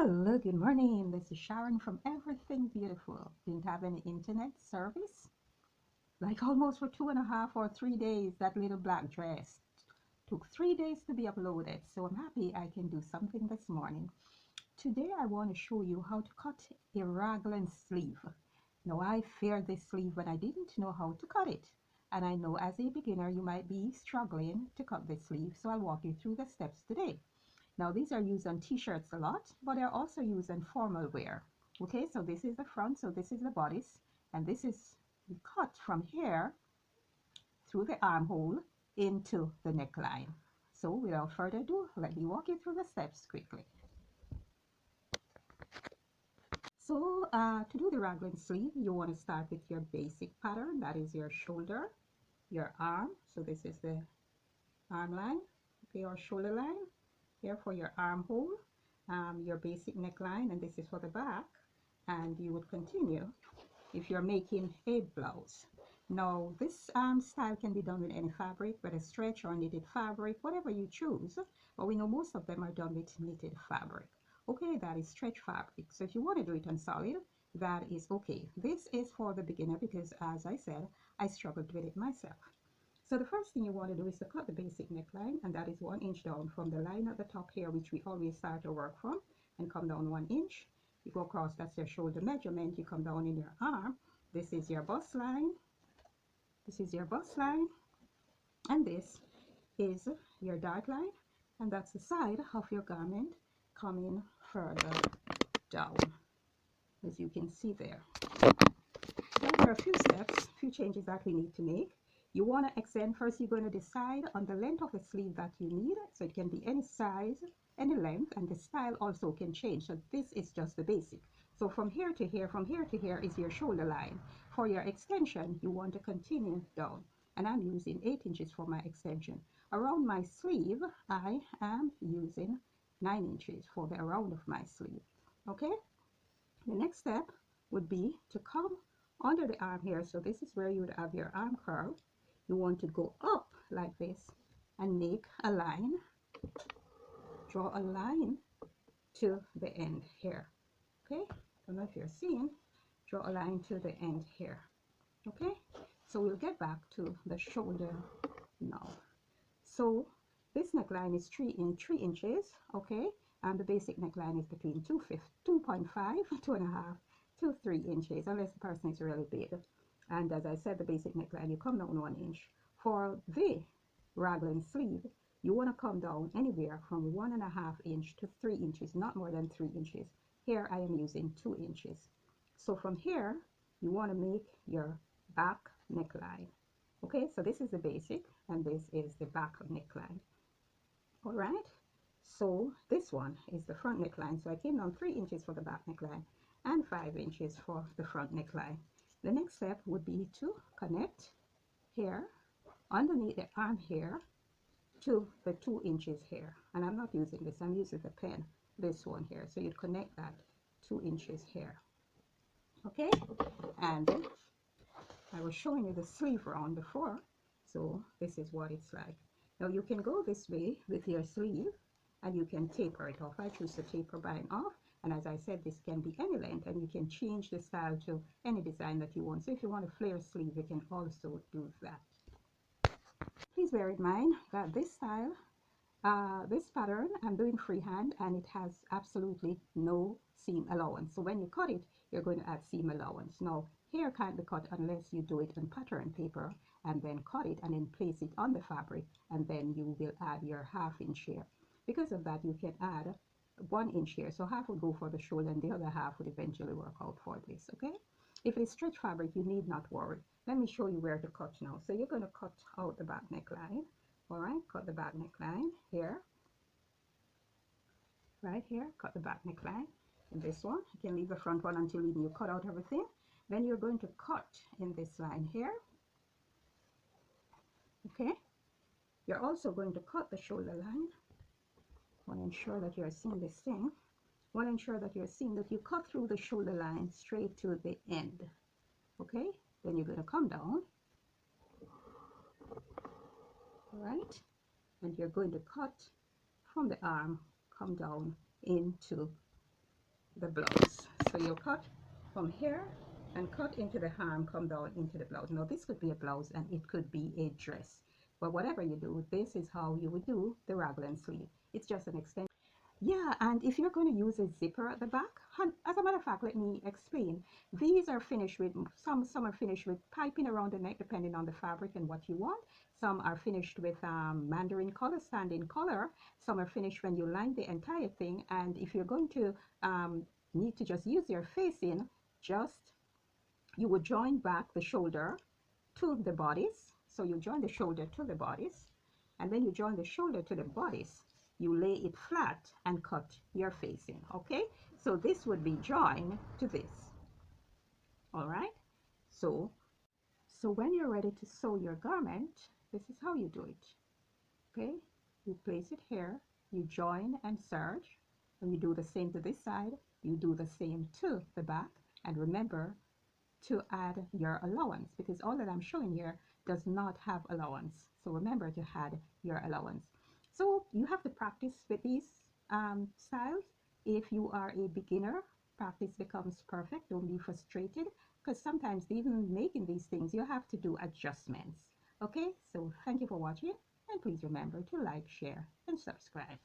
Hello, good morning. This is Sharon from Everything Beautiful. Didn't have any internet service. Like almost for 2.5 or 3 days, that little black dress took 3 days to be uploaded. So I'm happy I can do something this morning. Today I want to show you how to cut a raglan sleeve. Now I feared this sleeve but I didn't know how to cut it. And I know as a beginner you might be struggling to cut this sleeve. So I'll walk you through the steps today. Now these are used on t-shirts a lot, but they're also used in formal wear. Okay, so this is the front, so this is the bodice, and this is cut from here through the armhole into the neckline. So without further ado, let me walk you through the steps quickly. So to do the raglan sleeve, you want to start with your basic pattern. That is your shoulder, your arm. So this is the arm line, okay, or shoulder line. Here for your armhole, your basic neckline, and this is for the back. And you would continue if you're making a blouse. Now this style can be done with any fabric, whether stretch or knitted fabric, whatever you choose, but we know most of them are done with knitted fabric. Okay, that is stretch fabric. So if you want to do it on solid, that is okay. This is for the beginner because, as I said, I struggled with it myself. So the first thing you want to do is to cut the basic neckline, and that is 1 inch down from the line at the top here, which we always start to work from, and come down 1 inch. You go across, that's your shoulder measurement. You come down in your arm. This is your bust line. This is your bust line, and this is your dart line, and that's the side of your garment coming further down, as you can see there. Then there are a few steps, a few changes that we need to make. You want to extend. First, you're going to decide on the length of the sleeve that you need. So it can be any size, any length, and the style also can change. So this is just the basic. So from here to here is your shoulder line. For your extension, you want to continue down. And I'm using 8 inches for my extension. Around my sleeve, I am using 9 inches for the around of my sleeve. Okay? The next step would be to come under the arm here. So this is where you would have your arm curl. You want to go up like this and make a line, draw a line to the end here. Okay, I don't know if you're seeing, draw a line to the end here. Okay, so we'll get back to the shoulder now. So this neckline is 3 inches, okay, and the basic neckline is between 2.5, 2.5 to 3 inches, unless the person is really big. And as I said, the basic neckline, you come down 1 inch. For the raglan sleeve, you want to come down anywhere from 1.5 inch to 3 inches, not more than 3 inches. Here I am using 2 inches. So from here, you want to make your back neckline. Okay, so this is the basic, and this is the back neckline. All right, so this one is the front neckline. So I came down 3 inches for the back neckline and 5 inches for the front neckline. The next step would be to connect here underneath the arm here to the 2 inches here. And I'm not using this, I'm using the pen, this one here. So you'd connect that 2 inches here. Okay, and I was showing you the sleeve round before, so this is what it's like. Now you can go this way with your sleeve and you can taper it off. I choose to taper mine off, and as I said, this can be any length, and you can change the style to any design that you want. So if you want a flare sleeve, you can also do that. Please bear in mind that this style, this pattern, I'm doing freehand, and it has absolutely no seam allowance. So when you cut it, you're going to add seam allowance. Now here can't be cut unless you do it on pattern paper and then cut it and then place it on the fabric, and then you will add your 1/2 inch here. Because of that, you can add 1 inch here, so half would go for the shoulder and the other half would eventually work out for this. Okay, if it's stretch fabric, you need not worry. Let me show you where to cut now. So you're going to cut out the back neckline. All right, cut the back neckline here, right here, cut the back neckline. And this one, you can leave the front one until you cut out everything. Then you're going to cut in this line here. Okay, you're also going to cut the shoulder line. Want to ensure that you're seeing this thing. Want to ensure that you're seeing that you cut through the shoulder line straight to the end. Okay, then you're going to come down. All right, and you're going to cut from the arm, come down into the blouse. So you'll cut from here and cut into the arm, come down into the blouse. Now this could be a blouse and it could be a dress, but whatever you do, this is how you would do the raglan sleeve. It's just an extension. Yeah, and if you're going to use a zipper at the back, as a matter of fact, let me explain. These are finished with, some are finished with piping around the neck, depending on the fabric and what you want. Some are finished with mandarin color, standing color. Some are finished when you line the entire thing. And if you're going to need to just use your facing, just, you would join back the shoulder to the bodice. So you join the shoulder to the bodice, and when you join the shoulder to the bodice, you lay it flat and cut your facing. Okay, so this would be joined to this. All right, so when you're ready to sew your garment, this is how you do it. Okay, you place it here, you join and serge, and you do the same to this side, you do the same to the back, and remember to add your allowance, because all that I'm showing here does not have allowance. So remember to add your allowance. So you have to practice with these styles. If you are a beginner, practice becomes perfect. Don't be frustrated, because sometimes even making these things, you have to do adjustments. Okay, so thank you for watching, and please remember to like, share, and subscribe.